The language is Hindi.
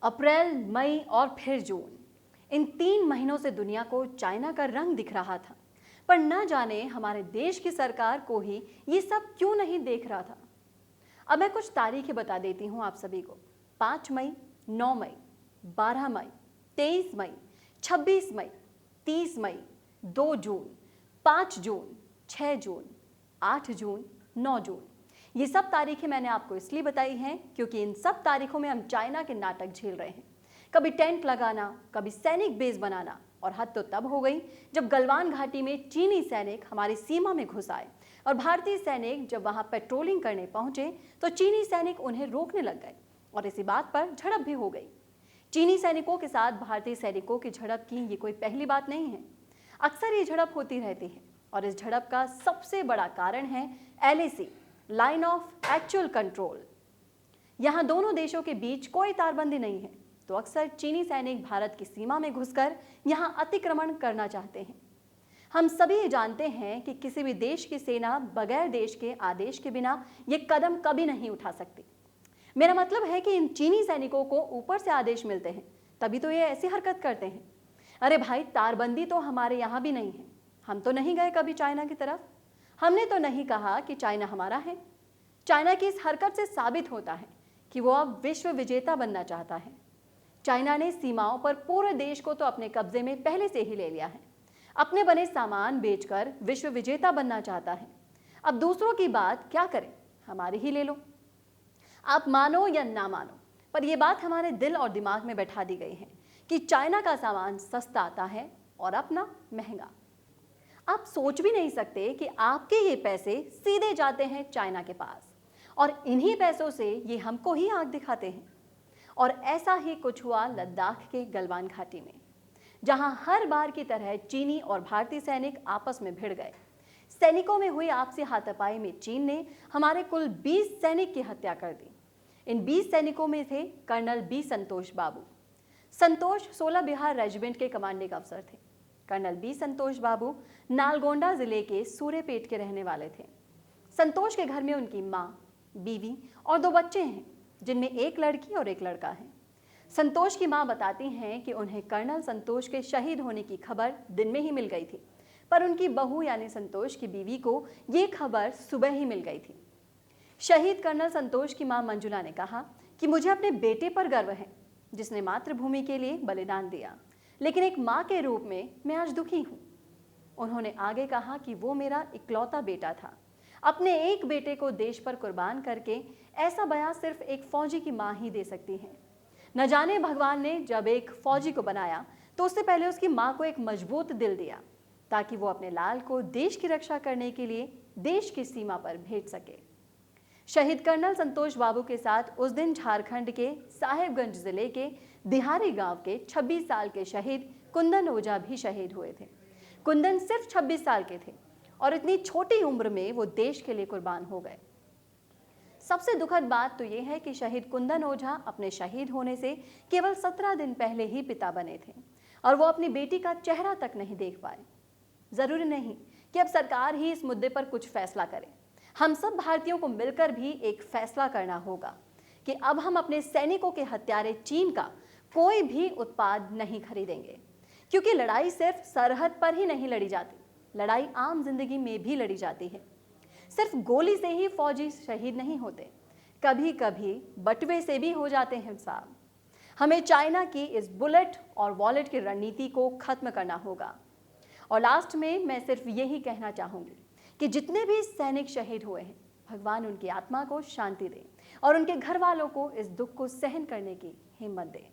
अप्रैल, मई और फिर जून, इन 3 महीनों से दुनिया को चाइना का रंग दिख रहा था। पर न जाने हमारे देश की सरकार को ही ये सब क्यों नहीं देख रहा था। अब मैं कुछ तारीखें बता देती हूँ आप सभी को। 5 मई, 9 मई, 12 मई, 23 मई, 26 मई, 30 मई, 2 जून, 5 जून, 6 जून, 8 जून, 9 जून। ये सब तारीखें मैंने आपको इसलिए बताई हैं क्योंकि इन सब तारीखों में हम चाइना के नाटक झेल रहे हैं। कभी टेंट लगाना, कभी सैनिक बेस बनाना, और हद तो तब हो गई जब गलवान घाटी में चीनी सैनिक हमारी सीमा में घुस आए और भारतीय सैनिक जब वहां पेट्रोलिंग करने पहुंचे तो चीनी सैनिक उन्हें रोकने लग गए और इसी बात पर झड़प भी हो गई। चीनी सैनिकों के साथ भारतीय सैनिकों की झड़प की ये कोई पहली बात नहीं है। अक्सर ये झड़प होती रहती है और इस झड़प का सबसे बड़ा कारण है LAC, line of actual control. यहाँ दोनों देशों के बीच कोई तारबंदी नहीं है, तो अक्सर चीनी सैनिक भारत की सीमा में घुसकर यहाँ अतिक्रमण करना चाहते हैं। हम सभी ये जानते हैं कि किसी भी देश की सेना बगैर देश के आदेश के बिना ये कदम कभी नहीं उठा सकती। मेरा मतलब है कि इन चीनी सैनिकों को ऊपर से आदेश मिलते हैं, तभी तो ये ऐसी हरकत करते हैं। अरे भाई, तारबंदी तो हमारे यहाँ भी नहीं है। हम तो नहीं गए कभी चाइना की तरफ। हमने तो नहीं कहा कि चाइना हमारा है। चाइना की इस हरकत से साबित होता है कि वो अब विश्व विजेता बनना चाहता है। चाइना ने सीमाओं पर पूरे देश को तो अपने कब्जे में पहले से ही ले लिया है। अपने बने सामान बेचकर विश्व विजेता बनना चाहता है। अब दूसरों की बात क्या करें, हमारी ही ले लो। आप मानो या ना मानो, पर यह बात हमारे दिल और दिमाग में बैठा दी गई है कि चाइना का सामान सस्ता आता है और अपना महंगा। आप सोच भी नहीं सकते कि आपके ये पैसे सीधे जाते हैं चाइना के पास और इन्हीं पैसों से ये हमको ही आंख दिखाते हैं। और ऐसा ही कुछ हुआ लद्दाख के गलवान घाटी में, जहां हर बार की तरह चीनी और भारतीय सैनिक आपस में भिड़ गए। सैनिकों में हुई आपसी हाथापाई में चीन ने हमारे कुल 20 सैनिक की हत्या कर दी। इन 20 सैनिकों में थे कर्नल बी संतोष बाबू। संतोष 16 बिहार रेजिमेंट के कमांडिंग अफसर थे। कर्नल बी संतोष बाबू नालगोंडा जिले के सूर्यपेट के रहने वाले थे। संतोष के घर में उनकी माँ, बीवी और 2 बच्चे हैं, जिनमें एक लड़की और एक लड़का है। संतोष की मां बताती हैं कि उन्हें कर्नल संतोष के शहीद होने की खबर दिन में ही मिल गई थी, पर उनकी बहू यानी संतोष की बीवी को ये खबर सुबह ही मिल गई थी। शहीद कर्नल संतोष की मां मंजुला ने कहा कि मुझे अपने बेटे पर गर्व है, जिसने मातृभूमि के लिए बलिदान दिया, लेकिन एक मां के रूप में मैं आज दुखी हूं। उन्होंने आगे कहा कि वो मेरा इकलौता बेटा था। अपने एक बेटे को देश पर कुर्बान करके ऐसा बयान सिर्फ एक फौजी की मां ही दे सकती है। न जाने भगवान ने जब एक फौजी को बनाया तो उससे पहले उसकी मां को एक मजबूत दिल दिया, ताकि वो अपने लाल को देश की रक्षा करने के लिए देश की सीमा पर भेज सके। शहीद कर्नल संतोष बाबू के साथ उस दिन झारखंड के साहेबगंज जिले के दिहारी गांव के 26 साल के शहीद कुंदन ओझा भी शहीद हुए थे। कुंदन सिर्फ 26 साल के थे और इतनी छोटी उम्र में वो देश के लिए कुर्बान हो गए। सबसे दुखद बात तो ये है कि शहीद कुंदन ओझा अपने शहीद होने से केवल 17 दिन पहले ही पिता बने थे और वो अपनी बेटी का चेहरा तक नहीं देख पाए। जरूरी नहीं कि अब सरकार ही इस मुद्दे पर कुछ फैसला करे। हम सब भारतीयों को मिलकर भी एक फैसला करना होगा कि अब हम अपने सैनिकों के हत्यारे चीन का कोई भी उत्पाद नहीं खरीदेंगे, क्योंकि लड़ाई सिर्फ सरहद पर ही नहीं लड़ी जाती, लड़ाई आम जिंदगी में भी लड़ी जाती है। सिर्फ गोली से ही फौजी शहीद नहीं होते, कभी कभी बटवे से भी हो जाते हैं साहब। हमें चाइना की इस बुलेट और वॉलेट की रणनीति को खत्म करना होगा। और लास्ट में मैं सिर्फ यही कहना चाहूंगी कि जितने भी सैनिक शहीद हुए हैं, भगवान उनकी आत्मा को शांति दे और उनके घर वालों को इस दुख को सहन करने की हिम्मत दे।